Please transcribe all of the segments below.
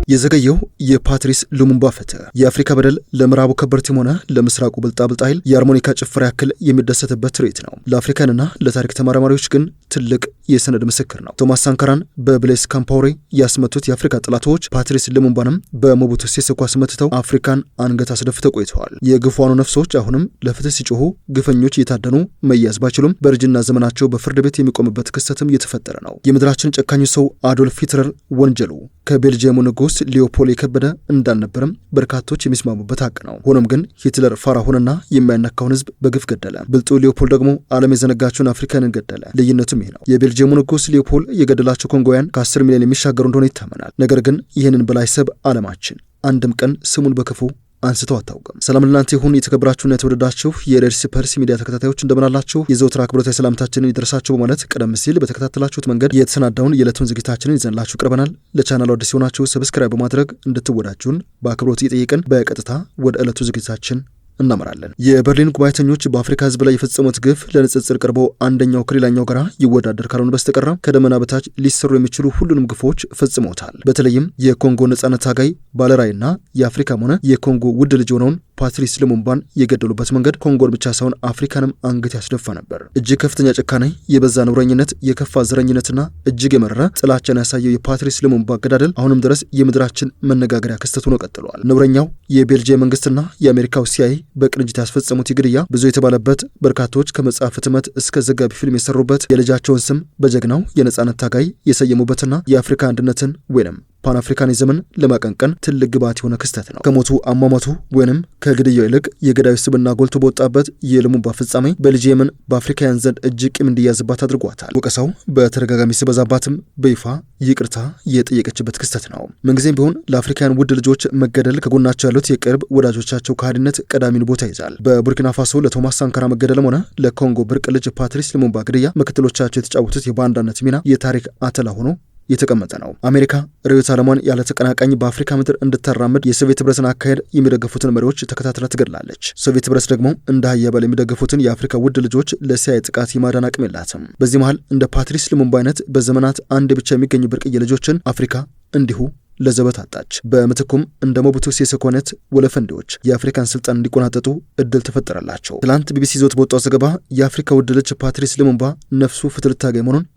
የዘገየው የፓትሪስ ሉሙምባ ፍትህ የአፍሪካ በደል ለምዕራቡ ከበርቴም ሆነ ለምስራቁ ብልጣብልጥ ኃይል የሃርሞኒካ ጭፈራ ያክል የሚደሰትበት ትርኢት ነው። ለአፍሪካንና ለታሪክ ተመራማሪዎች ግን ትልቅ የሰነድ ምስክር ነው። ቶማስ ሳንካራን በብሌስ ካምፓውሬ ያስመቱት የአፍሪካ ጠላቶች ፓትሪስ ሉሙምባንም በሞቡቱ ሴሴኮ አስመትተው አፍሪካን አንገት አስደፍተው ቆይተዋል። የግፏኑ ነፍሶች አሁንም ለፍትህ ሲጮሁ ግፈኞች እየታደኑ መያዝ ባይችሉም በእርጅና ዘመናቸው በፍርድ ቤት የሚቆምበት ክስተትም እየተፈጠረ ነው። የምድራችን ጨካኙ ሰው አዶልፍ ሂትለር ወንጀሉ ከቤልጅየሙ ንጉስ ሊዮፖል የከበደ እንዳልነበረም በርካቶች የሚስማሙበት ሀቅ ነው። ሆኖም ግን ሂትለር ፋራሁንና የማያነካውን ህዝብ በግፍ ገደለ። ብልጡ ሊዮፖል ደግሞ ዓለም የዘነጋቸውን አፍሪካንን ገደለ። ልዩነቱም ይህ ነው። የቤልጅየሙ ንጉስ ሊዮፖል የገደላቸው ኮንጎውያን ከ10 ሚሊዮን የሚሻገሩ እንደሆነ ይታመናል። ነገር ግን ይህንን በላይ ሰብ ዓለማችን አንድም ቀን ስሙን በክፉ አንስተው አታውቅም። ሰላም ለእናንተ ይሁን። የተከበራችሁና የተወደዳችሁ የሬድስ ፐርስ ሚዲያ ተከታታዮች እንደምናላችሁ የዘውትር አክብሮታዊ ሰላምታችንን ይደርሳችሁ በማለት ቀደም ሲል በተከታተላችሁት መንገድ የተሰናዳውን የዕለቱን ዝግጅታችንን ይዘንላችሁ ቀርበናል። ለቻናሉ አዲስ የሆናችሁ ሰብስክራይብ በማድረግ እንድትወዳጁን በአክብሮት እየጠየቅን በቀጥታ ወደ ዕለቱ ዝግጅታችን እናመራለን። የበርሊን ጉባኤተኞች በአፍሪካ ህዝብ ላይ የፈጸሙት ግፍ ለንጽጽር ቀርቦ አንደኛው ከሌላኛው ጋር ይወዳደር ካልሆነ በስተቀር ከደመና በታች ሊሰሩ የሚችሉ ሁሉንም ግፎች ፈጽመውታል። በተለይም የኮንጎ ነጻነት ታጋይ ባለራዕይና የአፍሪካም ሆነ የኮንጎ ውድ ልጅ የሆነውን ፓትሪስ ሉሙምባን የገደሉበት መንገድ ኮንጎን ብቻ ሳይሆን አፍሪካንም አንገት ያስደፋ ነበር። እጅግ ከፍተኛ ጭካኔ፣ የበዛ ነውረኝነት፣ የከፋ ዘረኝነትና እጅግ የመረረ ጥላቻን ያሳየው የፓትሪስ ሉሙምባ አገዳደል አሁንም ድረስ የምድራችን መነጋገሪያ ክስተት ሆኖ ቀጥሏል። ነውረኛው የቤልጅየም መንግስትና የአሜሪካው ሲአይኤ በቅንጅት ያስፈጸሙት ግድያ ብዙ የተባለበት፣ በርካቶች ከመጽሐፍ ህትመት እስከ ዘጋቢ ፊልም የሰሩበት፣ የልጃቸውን ስም በጀግናው የነጻነት ታጋይ የሰየሙበትና የአፍሪካ አንድነትን ወይንም ፓን አፍሪካኒዝምን ለማቀንቀን ትልቅ ግባት የሆነ ክስተት ነው። ከሞቱ አሟሟቱ ወይንም ከግድያው ይልቅ የገዳዩ ስብና ጎልቶ በወጣበት የሉሙምባ ፍጻሜ ቤልጅየምን በአፍሪካውያን ዘንድ እጅግ ቂም እንዲያዝባት አድርጓታል። ወቀሳው በተደጋጋሚ ሲበዛባትም በይፋ ይቅርታ የጠየቀችበት ክስተት ነው። ምንጊዜም ቢሆን ለአፍሪካውያን ውድ ልጆች መገደል ከጎናቸው ያሉት የቅርብ ወዳጆቻቸው ከሃዲነት ቀዳሚን ቦታ ይዛል። በቡርኪና ፋሶ ለቶማስ ሳንካራ መገደልም ሆነ ለኮንጎ ብርቅ ልጅ ፓትሪስ ሉሙምባ ግድያ ምክትሎቻቸው የተጫወቱት የባንዳነት ሚና የታሪክ አተላ ሆኖ የተቀመጠ ነው። አሜሪካ ርዕዮተ ዓለሟን ያለ ተቀናቃኝ በአፍሪካ ምድር እንድታራምድ የሶቪየት ህብረትን አካሄድ የሚደግፉትን መሪዎች ተከታትላ ትገድላለች። ሶቪየት ህብረት ደግሞ እንደ ሀያበል የሚደግፉትን የአፍሪካ ውድ ልጆች ለሲአይኤ ጥቃት የማዳን አቅም የላትም። በዚህ መሃል እንደ ፓትሪስ ሉሙምባ አይነት በዘመናት አንድ ብቻ የሚገኙ ብርቅዬ ልጆችን አፍሪካ እንዲሁ ለዘበት አጣች። በምትኩም እንደ ሞቡቱ ሴሴኮ አይነት ወለፈንዴዎች የአፍሪካን ስልጣን እንዲቆናጠጡ እድል ተፈጠረላቸው። ትላንት ቢቢሲ ይዞት በወጣው ዘገባ የአፍሪካ ውድ ልጅ ፓትሪስ ሉሙምባ ነፍሱ ፍትህ ልታገኝ መሆኑን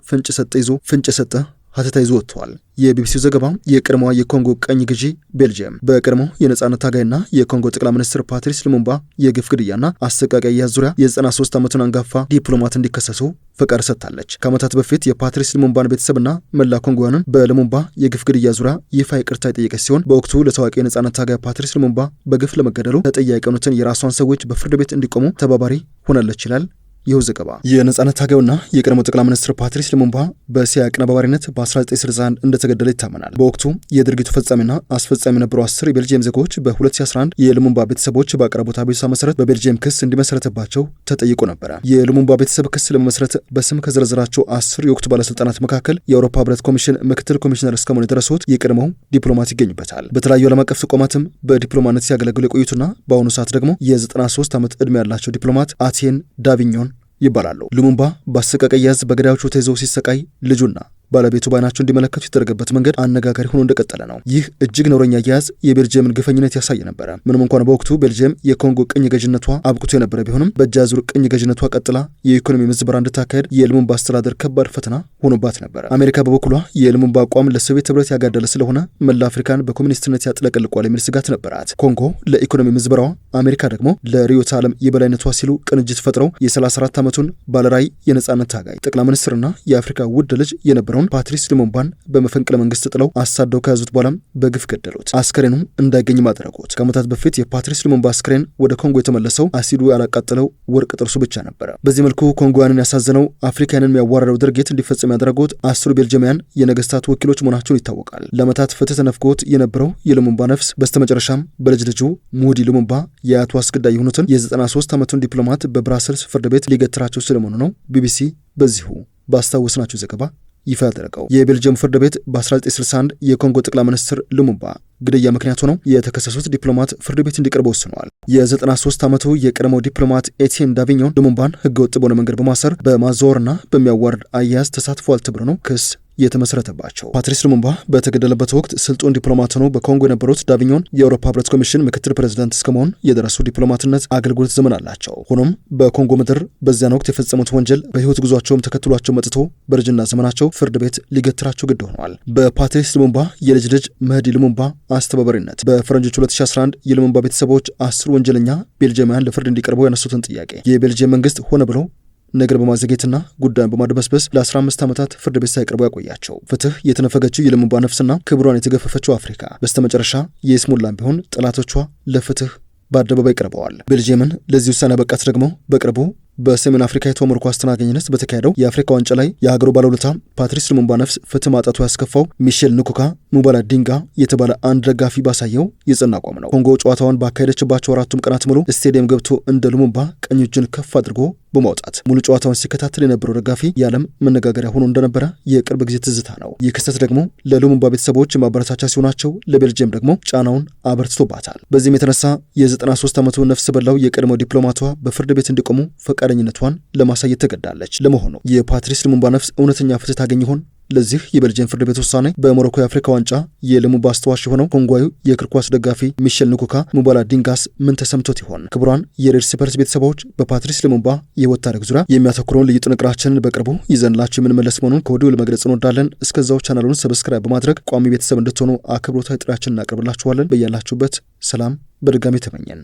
ፍንጭ የሰጠ ሀተታ ይዞ ወጥቷል። የቢቢሲው ዘገባ የቀድሞዋ የኮንጎ ቀኝ ግዢ ቤልጅየም በቀድሞው የነጻነት ታጋይና የኮንጎ ጠቅላይ ሚኒስትር ፓትሪስ ሉሙምባ የግፍ ግድያና አሰቃቂ አያያዝ ዙሪያ የ93 ዓመቱን አንጋፋ ዲፕሎማት እንዲከሰሱ ፈቃድ ሰጥታለች። ከዓመታት በፊት የፓትሪስ ሉሙምባን ቤተሰብና መላ ኮንጎውያንን በሉሙምባ የግፍ ግድያ ዙሪያ ይፋ ይቅርታ የጠየቀች ሲሆን በወቅቱ ለታዋቂ የነጻነት ታጋይ ፓትሪስ ሉሙምባ በግፍ ለመገደሉ ተጠያቂ የሆኑትን የራሷን ሰዎች በፍርድ ቤት እንዲቆሙ ተባባሪ ሆናለች ይላል ይኸው ዘገባ። የነጻነት ታጋዩና የቀድሞ ጠቅላይ ሚኒስትር ፓትሪስ ሉሙምባ በሲአይኤ አቀነባባሪነት በ1961 እንደተገደለ ይታመናል። በወቅቱ የድርጊቱ ፈጻሚና አስፈጻሚ የነበሩ 10 የቤልጅየም ዜጎች በ2011 የሉሙምባ ቤተሰቦች ባቀረቡት አቤቱታ መሰረት በቤልጅየም ክስ እንዲመሰረትባቸው ተጠይቆ ነበረ። የሉሙምባ ቤተሰብ ክስ ለመመስረት በስም ከዘረዘራቸው 10 የወቅቱ ባለስልጣናት መካከል የአውሮፓ ህብረት ኮሚሽን ምክትል ኮሚሽነር እስከመሆን የደረሱት የቀድሞው ዲፕሎማት ይገኙበታል። በተለያዩ ዓለም አቀፍ ተቋማትም በዲፕሎማነት ሲያገለግሉ የቆዩትና በአሁኑ ሰዓት ደግሞ የ93 ዓመት ዕድሜ ያላቸው ዲፕሎማት አቲየን ዳቪኞን ይባላሉ። ሉሙምባ በአሰቃቂ አያያዝ በገዳዮቹ ተይዘው ሲሰቃይ ልጁና ባለቤቱ ባይናቸው እንዲመለከቱ የተደረገበት መንገድ አነጋጋሪ ሆኖ እንደቀጠለ ነው። ይህ እጅግ ነውረኛ አያያዝ የቤልጅየምን ግፈኝነት ያሳይ ነበረ። ምንም እንኳን በወቅቱ ቤልጅየም የኮንጎ ቅኝ ገዥነቷ አብቅቶ የነበረ ቢሆንም በእጅ አዙር ቅኝ ገዥነቷ ቀጥላ የኢኮኖሚ ምዝበራ እንድታካሄድ የሉሙምባ አስተዳደር ከባድ ፈተና ሆኖባት ነበረ። አሜሪካ በበኩሏ የሉሙምባ አቋም ለሶቪየት ህብረት ያጋደለ ስለሆነ መላ አፍሪካን በኮሚኒስትነት ያጥለቀልቋል የሚል ስጋት ነበራት። ኮንጎ ለኢኮኖሚ ምዝበራዋ፣ አሜሪካ ደግሞ ለርዕዮተ ዓለም የበላይነቷ ሲሉ ቅንጅት ፈጥረው የ34 ዓመቱን ባለራዕይ የነጻነት ታጋይ ጠቅላይ ሚኒስትርና የአፍሪካ ውድ ልጅ የነበረውን ፓትሪስ ሉሙምባን በመፈንቅለ መንግስት ጥለው አሳደው ከያዙት በኋላም በግፍ ገደሉት። አስከሬኑም እንዳይገኝ ማድረጉት። ከዓመታት በፊት የፓትሪስ ሉሙምባ አስከሬን ወደ ኮንጎ የተመለሰው አሲዱ ያላቃጠለው ወርቅ ጥርሱ ብቻ ነበረ። በዚህ መልኩ ኮንጎውያንን ያሳዘነው አፍሪካንን የሚያዋረደው ድርጊት እንዲፈጸም ያደረጉት 10 ቤልጅየማውያን የነገስታት ወኪሎች መሆናቸውን ይታወቃል። ለዓመታት ፍትህ ተነፍጎት የነበረው የሉሙምባ ነፍስ በስተመጨረሻም በልጅ ልጁ ሙዲ ሉሙምባ የአያቱ አስገዳይ የሆኑትን የ93 ዓመቱን ዲፕሎማት በብራሰልስ ፍርድ ቤት ሊገትራቸው ስለመሆኑ ነው ቢቢሲ በዚሁ ባስታወስናችሁ ዘገባ ይፋ ያደረገው። የቤልጅየም ፍርድ ቤት በ1961 የኮንጎ ጠቅላይ ሚኒስትር ሉሙምባ ግድያ ምክንያት ሆነው የተከሰሱት ዲፕሎማት ፍርድ ቤት እንዲቀርቡ ወስነዋል። የ93 ዓመቱ የቀድሞው ዲፕሎማት ኤቲየን ዳቪኞን ሉሙምባን ህገወጥ በሆነ መንገድ በማሰር በማዘወርና በሚያዋርድ አያያዝ ተሳትፏል ተብሎ ነው ክስ የተመሰረተባቸው። ፓትሪስ ሉሙምባ በተገደለበት ወቅት ስልጡን ዲፕሎማት ሆነው በኮንጎ የነበሩት ዳቪኞን የአውሮፓ ህብረት ኮሚሽን ምክትል ፕሬዝዳንት እስከመሆን የደረሱ ዲፕሎማትነት አገልግሎት ዘመን አላቸው። ሆኖም በኮንጎ ምድር በዚያን ወቅት የፈጸሙት ወንጀል በህይወት ጉዟቸውም ተከትሏቸው መጥቶ በእርጅና ዘመናቸው ፍርድ ቤት ሊገትራቸው ግድ ሆኗል። በፓትሪስ ሉሙምባ የልጅ ልጅ መህዲ ሉሙምባ አስተባባሪነት በፈረንጆች 2011 የሉሙምባ ቤተሰቦች 10 ወንጀለኛ ቤልጂያማውያን ለፍርድ እንዲቀርቡ ያነሱትን ጥያቄ የቤልጂየም መንግስት ሆነ ብሎ ነገር በማዘግየትና ጉዳዩን በማድበስበስ ለ15 ዓመታት ፍርድ ቤት ሳይቀርቡ ያቆያቸው። ፍትህ የተነፈገችው የሉሙምባ ነፍስና ክብሯን የተገፈፈችው አፍሪካ በስተመጨረሻ የይስሙላም ቢሆን ጠላቶቿ ለፍትህ በአደባባይ ቀርበዋል። ቤልጂየምን ለዚህ ውሳኔ ያበቃት ደግሞ በቅርቡ በሰሜን አፍሪካ የተወመሩ ኳስ አስተናጋኝነት በተካሄደው የአፍሪካ ዋንጫ ላይ የሀገሩ ባለውለታ ፓትሪስ ሉሙምባ ነፍስ ፍትህ ማጣቱ ያስከፋው ሚሼል ንኩካ ሙባላ ዲንጋ የተባለ አንድ ደጋፊ ባሳየው የጸና አቋም ነው። ኮንጎ ጨዋታውን ባካሄደችባቸው 4 ቀናት ሙሉ ስቴዲየም ገብቶ እንደ ሉሙምባ ቀኝ እጁን ከፍ አድርጎ በማውጣት ሙሉ ጨዋታውን ሲከታተል የነበረው ደጋፊ የዓለም መነጋገሪያ ሆኖ እንደነበረ የቅርብ ጊዜ ትዝታ ነው። ይህ ክስተት ደግሞ ለሉሙምባ ቤተሰቦች ማበረታቻ ሲሆናቸው፣ ለቤልጅየም ደግሞ ጫናውን አበርትቶባታል። በዚህም የተነሳ የ93 ዓመቱ ነፍስ በላው የቀድሞ ዲፕሎማቷ በፍርድ ቤት እንዲቆሙ ፈቃደኝነቷን ለማሳየት ተገዳለች። ለመሆኑ የፓትሪስ ሉሙምባ ነፍስ እውነተኛ ፍትህ ታገኝ ይሆን? ለዚህ የቤልጅየም ፍርድ ቤት ውሳኔ በሞሮኮ የአፍሪካ ዋንጫ የሉሙምባ አስተዋሽ የሆነው ኮንጓዩ የእግር ኳስ ደጋፊ ሚሼል ንኩካ ሙባላ ዲንጋስ ምን ተሰምቶት ይሆን? ክቡራን የሬድ ስፐርስ ቤተሰቦች በፓትሪስ ሉሙምባ የህይወት ታሪክ ዙሪያ የሚያተኩረውን ልዩ ጥንቅራችንን በቅርቡ ይዘንላችሁ የምንመለስ መሆኑን ከወዲሁ ለመግለጽ እንወዳለን። እስከዛው ቻናሉን ሰብስክራይብ በማድረግ ቋሚ ቤተሰብ እንድትሆኑ አክብሮታዊ ጥሪያችንን እናቀርብላችኋለን። በያላችሁበት ሰላም በድጋሚ ተመኘን።